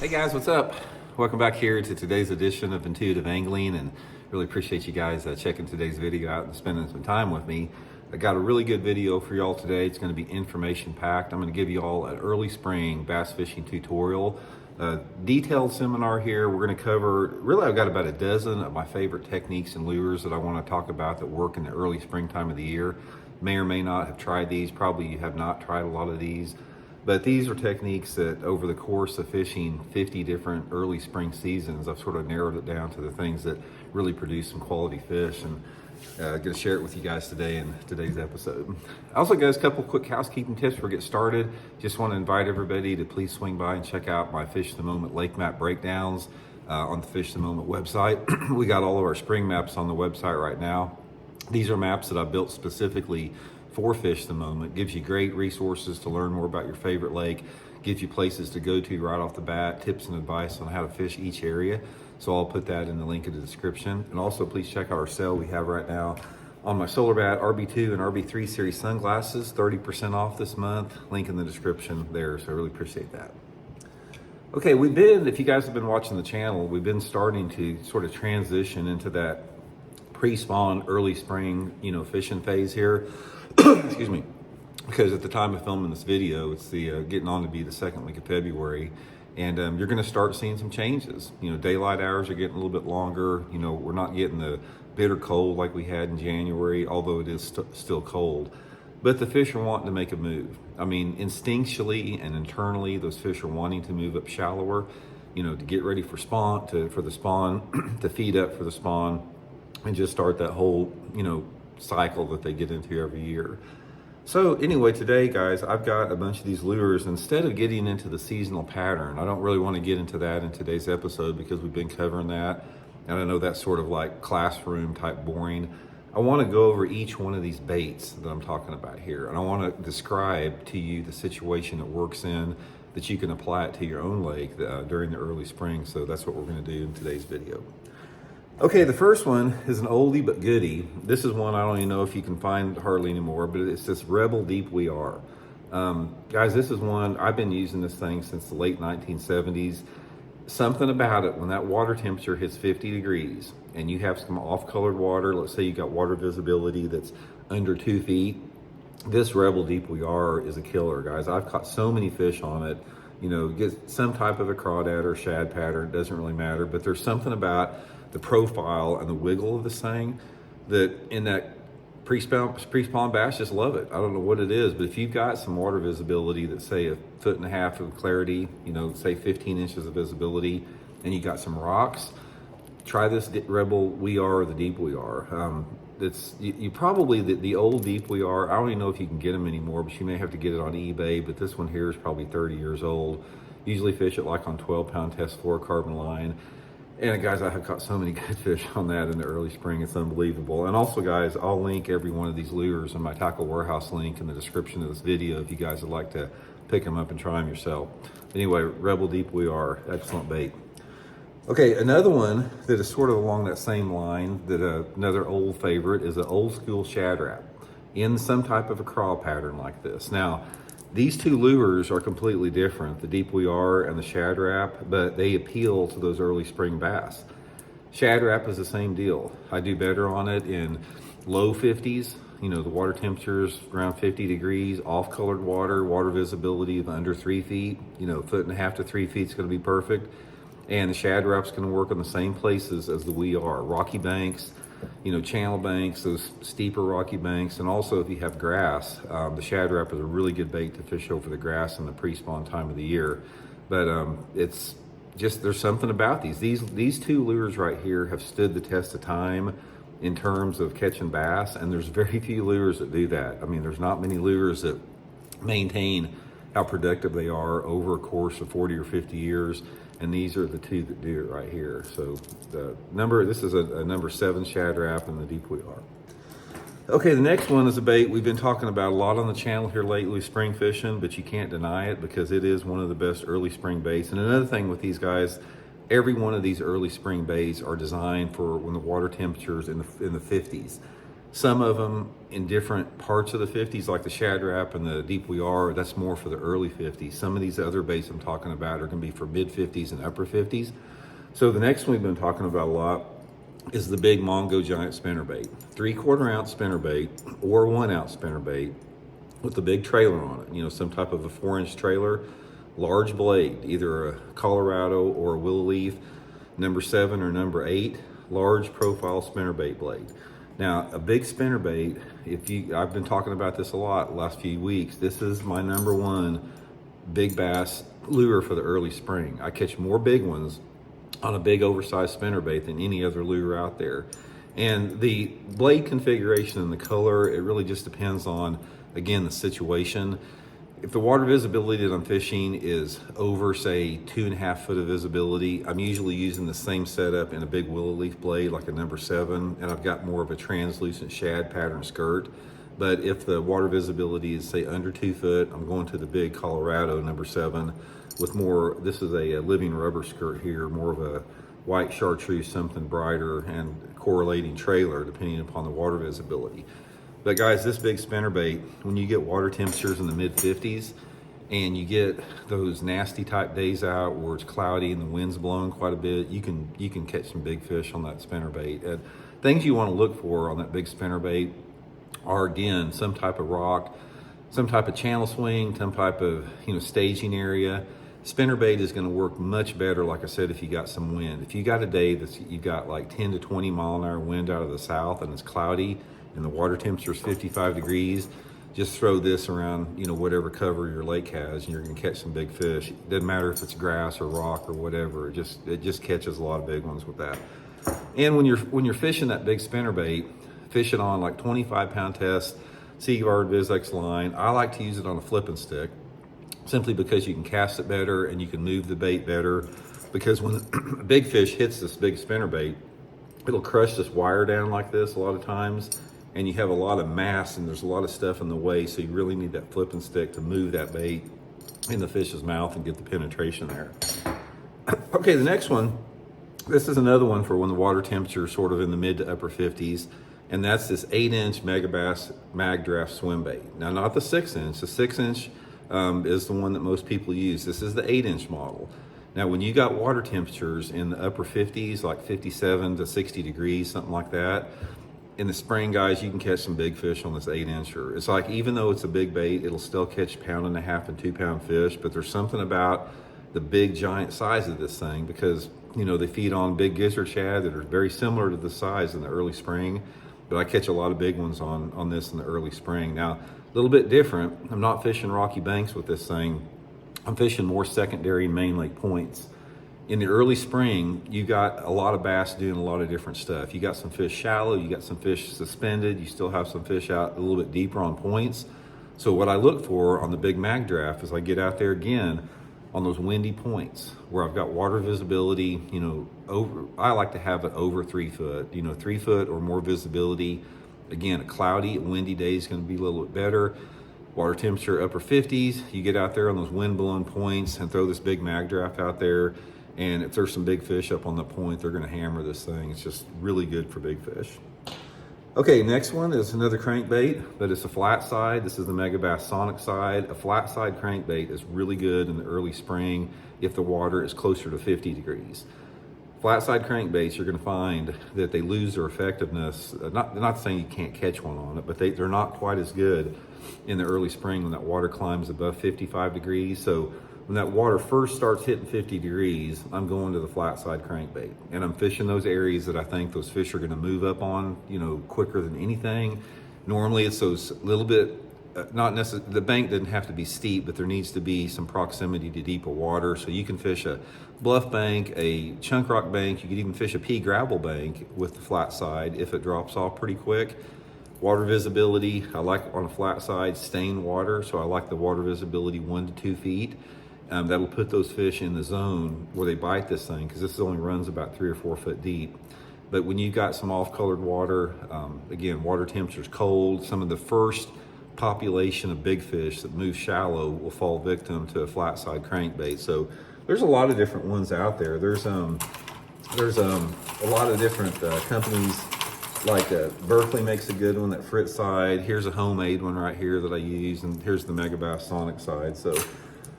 Hey guys, what's up? Welcome back here to today's edition of Intuitive Angling, and really appreciate you guys checking today's video out and spending some time with me. I got a really good video for y'all today. It's going to be information packed. I'm going to give you all an early spring bass fishing tutorial, detailed seminar here. We're going to cover, really I've got about a dozen of my favorite techniques and lures that I want to talk about that work in the early springtime of the year. May or may not have tried these. Probably you have not tried a lot of these. But these are techniques that over the course of fishing 50 different early spring seasons, I've sort of narrowed it down to the things that really produce some quality fish, and I'm going to share it with you guys today in today's episode. Also, guys, a couple quick housekeeping tips before we get started. Just want to invite everybody to please swing by and check out my Fish of the Moment lake map breakdowns on the Fish of the Moment website. We got all of our spring maps on the website right now. These are maps that I built specifically for Fish of the Moment. Gives you great resources to learn more about your favorite lake, gives you places to go to right off the bat, tips and advice on how to fish each area. So I'll put that in the link in the description. And also please check out our sale we have right now on my SolarBat RB2 and RB3 series sunglasses, 30% off this month. Link in the description there, so I really appreciate that. Okay, if you guys have been watching the channel, we've been starting to sort of transition into that pre-spawn early spring, fishing phase here. Excuse me, because at the time of filming this video, it's the getting on to be the second week of February, and you're going to start seeing some changes. Daylight hours are getting a little bit longer. We're not getting the bitter cold like we had in January, although it is still cold. But the fish are wanting to make a move. I mean, instinctually and internally, those fish are wanting to move up shallower, to get ready for the spawn, to feed up for the spawn, and just start that whole, cycle that they get into every year. So anyway, today, guys, I've got a bunch of these lures. Instead of getting into the seasonal pattern, I don't really want to get into that in today's episode because we've been covering that, and I know that's sort of like classroom type boring. I want to go over each one of these baits that I'm talking about here, and I want to describe to you the situation it works in, that you can apply it to your own lake during the early spring. So that's what we're going to do in today's video. Okay, the first one is an oldie but goodie. This is one I don't even know if you can find hardly anymore, but it's this Rebel Deep We Are. Guys, this is one, I've been using this thing since the late 1970s. Something about it, when that water temperature hits 50 degrees and you have some off-colored water, let's say you got water visibility that's under 2 feet, this Rebel Deep We Are is a killer, guys. I've caught so many fish on it. Get some type of a crawdad or shad pattern, it doesn't really matter, but there's something about the profile and the wiggle of this thing that in that pre-spawn bass just love it. I don't know what it is, but if you've got some water visibility that's say 1.5 feet of clarity, say 15 inches of visibility, and you got some rocks, try this Rebel We Are or the Deep We Are. You probably, the old Deep We Are, I don't even know if you can get them anymore, but you may have to get it on eBay, but this one here is probably 30 years old. Usually fish it like on 12-pound test fluorocarbon line. And guys, I have caught so many good fish on that in the early spring. It's unbelievable. And also, guys, I'll link every one of these lures in my Tackle Warehouse link in the description of this video if you guys would like to pick them up and try them yourself. Anyway, Rebel Deep We Are, excellent bait. Okay, another one that is sort of along that same line, that another old favorite, is an old school Shad Rap in some type of a crawl pattern like this. Now, these two lures are completely different, the Deep We Are and the Shad Rap, but they appeal to those early spring bass. Shad Rap is the same deal. I do better on it in low 50s, the water temperatures around 50 degrees, off-colored water, water visibility of under 3 feet, 1.5 feet to 3 feet is going to be perfect. And the Shad Rap's going to work in the same places as the We Are, rocky banks, channel banks, those steeper rocky banks. And also if you have grass, the Shad Rap is a really good bait to fish over the grass in the pre-spawn time of the year. But it's just, there's something about these. These two lures right here have stood the test of time in terms of catching bass, and there's very few lures that do that. I mean, there's not many lures that maintain how productive they are over a course of 40 or 50 years. And these are the two that do it right here. So this is a number 7 Shad Rap and the Deep We Are. Okay, the next one is a bait we've been talking about a lot on the channel here lately, spring fishing, but you can't deny it because it is one of the best early spring baits. And another thing with these guys, every one of these early spring baits are designed for when the water temperature is in the 50s. Some of them in different parts of the 50s, like the Shad Wrap and the Deep We Are, that's more for the early 50s. Some of these other baits I'm talking about are gonna be for mid 50s and upper 50s. So the next one we've been talking about a lot is the big Mongo giant spinnerbait. 3/4 ounce spinnerbait or 1 ounce spinnerbait with a big trailer on it. You know, some type of a 4-inch trailer, large blade, either a Colorado or a willow leaf, number 7 or number 8, large profile spinnerbait blade. Now, a big spinnerbait, I've been talking about this a lot the last few weeks. This is my number 1 big bass lure for the early spring. I catch more big ones on a big oversized spinnerbait than any other lure out there. And the blade configuration and the color, it really just depends on, again, the situation. If the water visibility that I'm fishing is over, say, 2.5 foot of visibility, I'm usually using the same setup in a big willow leaf blade, like a number 7, and I've got more of a translucent shad pattern skirt. But if the water visibility is, say, under 2 foot, I'm going to the big Colorado number 7 with more, this is a living rubber skirt here, more of a white chartreuse, something brighter, and correlating trailer, depending upon the water visibility. But guys, this big spinnerbait, when you get water temperatures in the mid 50s and you get those nasty type days out where it's cloudy and the wind's blowing quite a bit, you can catch some big fish on that spinnerbait. And things you want to look for on that big spinnerbait are, again, some type of rock, some type of channel swing, some type of, you know, staging area. Spinnerbait is going to work much better, like I said, if you got some wind. If you got a day that you got like 10 to 20 mile an hour wind out of the south and it's cloudy and the water temperature is 55 degrees, just throw this around, you know, whatever cover your lake has, and you're going to catch some big fish. It doesn't matter if it's grass or rock or whatever. It just catches a lot of big ones with that. And when you're fishing that big spinnerbait, fish it on like 25-pound test, Seaguard Vizex line. I like to use it on a flipping stick, simply because you can cast it better and you can move the bait better. Because when a big fish hits this big spinnerbait, it'll crush this wire down like this a lot of times, and you have a lot of mass and there's a lot of stuff in the way, so you really need that flipping stick to move that bait in the fish's mouth and get the penetration there. Okay, the next one, this is another one for when the water temperature is sort of in the mid to upper 50s, and that's this 8-inch Megabass Magdraft swim bait. Now, not the 6-inch. The 6-inch is the one that most people use. This is the 8-inch model. Now, when you got water temperatures in the upper 50s, like 57 to 60 degrees, something like that, in the spring, guys, you can catch some big fish on this 8-incher. It's like, even though it's a big bait, it'll still catch 1.5 pound and 2 pound fish, but there's something about the big giant size of this thing, because, you know, they feed on big gizzard shad that are very similar to the size in the early spring, but I catch a lot of big ones on this in the early spring. Now, a little bit different. I'm not fishing rocky banks with this thing. I'm fishing more secondary main lake points. In the early spring, you got a lot of bass doing a lot of different stuff. You got some fish shallow, you got some fish suspended, you still have some fish out a little bit deeper on points. So what I look for on the big Magdraft is I get out there again on those windy points where I've got water visibility, you know, I like to have it over 3 foot, you know, 3 foot or more visibility. Again, a cloudy, windy day is going to be a little bit better. Water temperature upper 50s, you get out there on those wind blown points and throw this big Magdraft out there. And if there's some big fish up on the point, they're gonna hammer this thing. It's just really good for big fish. Okay, next one is another crankbait, but it's a flat side. This is the Megabass Sonic side. A flat side crankbait is really good in the early spring if the water is closer to 50 degrees. Flat side crankbaits, you're gonna find that they lose their effectiveness. Not saying you can't catch one on it, but they're not quite as good in the early spring when that water climbs above 55 degrees. So when that water first starts hitting 50 degrees, I'm going to the flat side crankbait. And I'm fishing those areas that I think those fish are gonna move up on, you know, quicker than anything. Normally it's those little bit, not necessarily, the bank doesn't have to be steep, but there needs to be some proximity to deeper water. So you can fish a bluff bank, a chunk rock bank, you could even fish a pea gravel bank with the flat side if it drops off pretty quick. Water visibility, I like on a flat side, stained water, so I like the water visibility 1 to 2 feet. That'll put those fish in the zone where they bite this thing, because this only runs about 3 or 4 foot deep. But when you've got some off-colored water, again, water temperature's cold, some of the first population of big fish that move shallow will fall victim to a flat side crankbait. So there's a lot of different ones out there. There's a lot of different companies Like Berkeley makes a good one, that Fritz side. Here's a homemade one right here that I use, and here's the Megabass Sonic side. So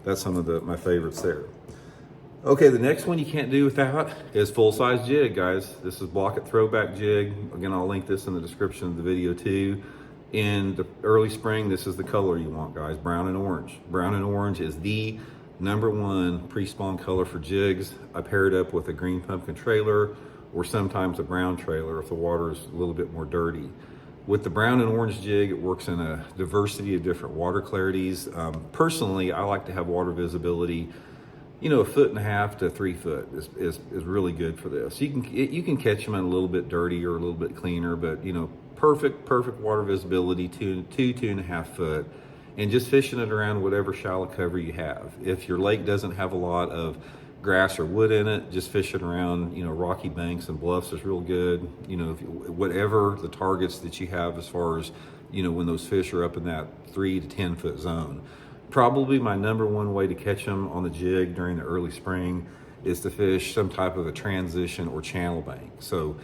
that's some of my favorites there. Okay, the next one you can't do without is full-size jig, guys. This is Blaukat throwback jig. Again, I'll link this in the description of the video too. In the early spring, this is the color you want, guys, brown and orange. Brown and orange is the #1 pre-spawn color for jigs. I pair it up with a green pumpkin trailer or sometimes a brown trailer if the water is a little bit more dirty. With the brown and orange jig, it works in a diversity of different water clarities. Personally, I like to have water visibility, you know, 1.5 to 3 foot is really good for this. You can catch them in a little bit dirty or a little bit cleaner, but you know, perfect water visibility, 2.5 foot, and just fishing it around whatever shallow cover you have. If your lake doesn't have a lot of grass or wood in it, just fish it around, you know, rocky banks and bluffs is real good. You know, whatever the targets that you have as far as, you know, when those fish are up in that 3 to 10 foot zone. Probably my #1 way to catch them on the jig during the early spring is to fish some type of a transition or channel bank. So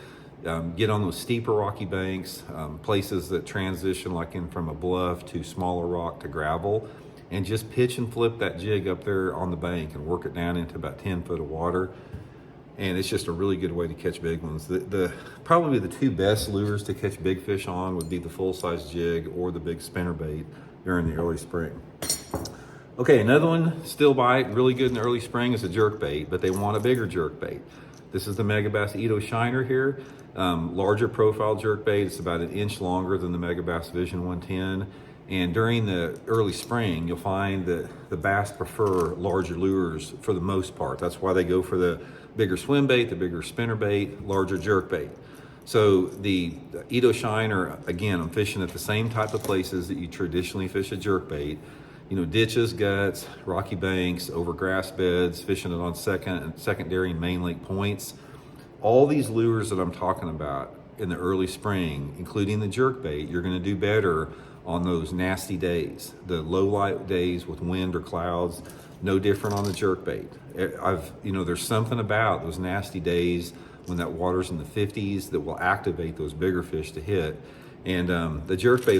get on those steeper rocky banks, places that transition like in from a bluff to smaller rock to gravel, and just pitch and flip that jig up there on the bank and work it down into about 10 foot of water. And it's just a really good way to catch big ones. Probably the 2 best lures to catch big fish on would be the full-size jig or the big spinnerbait during the early spring. Okay, another one, still bite, really good in the early spring, is a jerkbait, but they want a bigger jerkbait. This is the Megabass Ito Shiner here. Larger profile jerkbait. It's about 1 inch longer than the Megabass Vision 110. And during the early spring, you'll find that the bass prefer larger lures for the most part. That's why they go for the bigger swimbait, the bigger spinnerbait, larger jerkbait. So the Ito Shiner, again, I'm fishing at the same type of places that you traditionally fish a jerkbait. You know, ditches, guts, rocky banks, over grass beds, fishing it on secondary and main lake points. All these lures that I'm talking about in the early spring, including the jerkbait, you're gonna do better on those nasty days, the low light days with wind or clouds. No different on the jerkbait. You know, there's something about those nasty days when that water's in the 50s that will activate those bigger fish to hit. And the jerkbait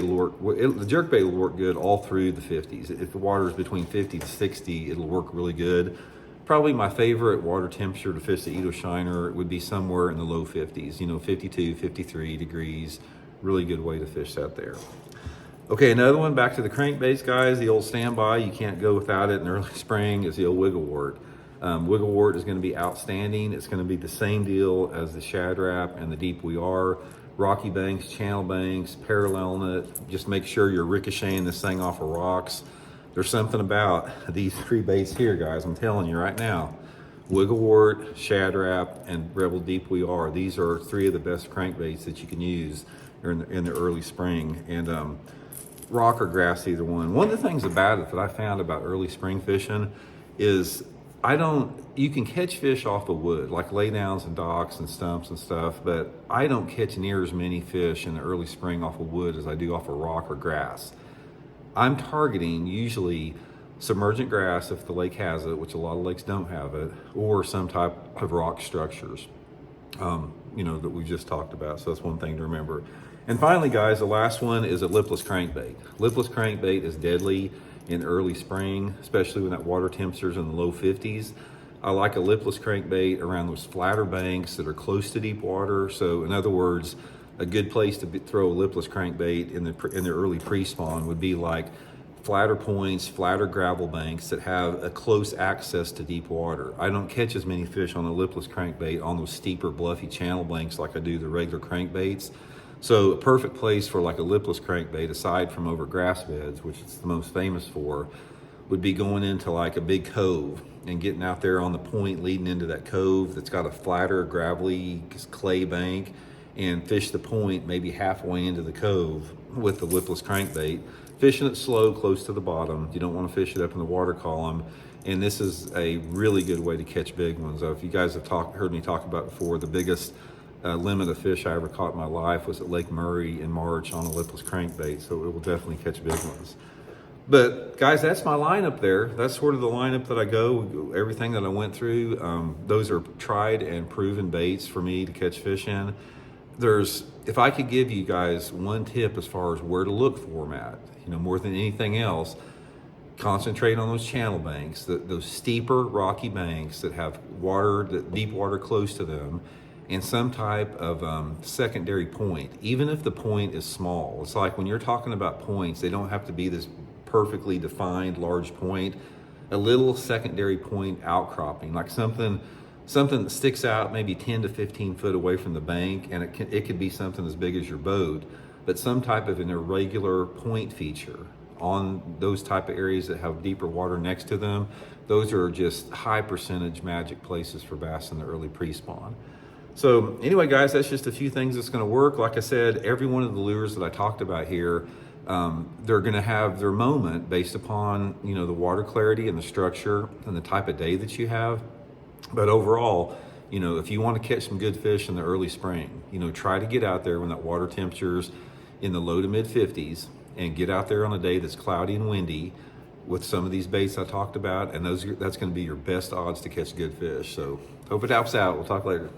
will work good all through the 50s. If the water is between 50 to 60, it'll work really good. Probably my favorite water temperature to fish the Ito Shiner would be somewhere in the low 50s, you know, 52, 53 degrees. Really good way to fish that there. Okay, another one, back to the crankbaits, guys. The old standby, you can't go without it in early spring, is the old wigglewort. Wigglewort is gonna be outstanding. It's gonna be the same deal as the Shad wrap and the deep we are. Rocky banks, channel banks, paralleling it. Just make sure you're ricocheting this thing off of rocks. There's something about these 3 baits here, guys. I'm telling you right now. Wigglewort, Shad wrap, and Rebel Deep We Are. These are 3 of the best crankbaits that you can use in the early spring. And rock or grass, either one. One of the things about it that I found about early spring fishing is you can catch fish off of wood, like laydowns and docks and stumps and stuff, but I don't catch near as many fish in the early spring off of wood as I do off of rock or grass. I'm targeting usually submergent grass if the lake has it, which a lot of lakes don't have it, or some type of rock structures, you know, that we just talked about. So that's one thing to remember. And finally, guys, the last one is a lipless crankbait. Lipless crankbait is deadly in early spring, especially when that water temperature's in the low 50s. I like a lipless crankbait around those flatter banks that are close to deep water. So in other words, a good place to throw a lipless crankbait in the early pre-spawn would be like flatter points, flatter gravel banks that have a close access to deep water. I don't catch as many fish on a lipless crankbait on those steeper, bluffy channel banks like I do the regular crankbaits. So a perfect place for like a lipless crankbait, aside from over grass beds, which it's the most famous for, would be going into like a big cove and getting out there on the point leading into that cove that's got a flatter, gravelly clay bank, and fish the point maybe halfway into the cove with the lipless crankbait, fishing it slow, close to the bottom. You don't want to fish it up in the water column. And this is a really good way to catch big ones. If you guys have heard me talk about before, the biggest limit of fish I ever caught in my life was at Lake Murray in March on a lipless crankbait, so it will definitely catch big ones. But guys, that's my lineup there. That's sort of the lineup that I go, everything that I went through. Those are tried and proven baits for me to catch fish in. if I could give you guys one tip as far as where to look for them at, more than anything else, concentrate on those channel banks, those steeper rocky banks that have water, deep water close to them, and some type of secondary point, even if the point is small. It's like when you're talking about points, they don't have to be this perfectly defined large point. A little secondary point outcropping, like something that sticks out maybe 10 to 15 foot away from the bank, and it could be something as big as your boat, but some type of an irregular point feature on those type of areas that have deeper water next to them. Those are just high percentage magic places for bass in the early pre-spawn. So anyway, guys, that's just a few things that's going to work. Like I said, every one of the lures that I talked about here, they're going to have their moment based upon the water clarity and the structure and the type of day that you have. But overall, if you want to catch some good fish in the early spring, try to get out there when that water temperature's in the low to mid 50s, and get out there on a day that's cloudy and windy with some of these baits I talked about, and that's going to be your best odds to catch good fish. So hope it helps out. We'll talk later.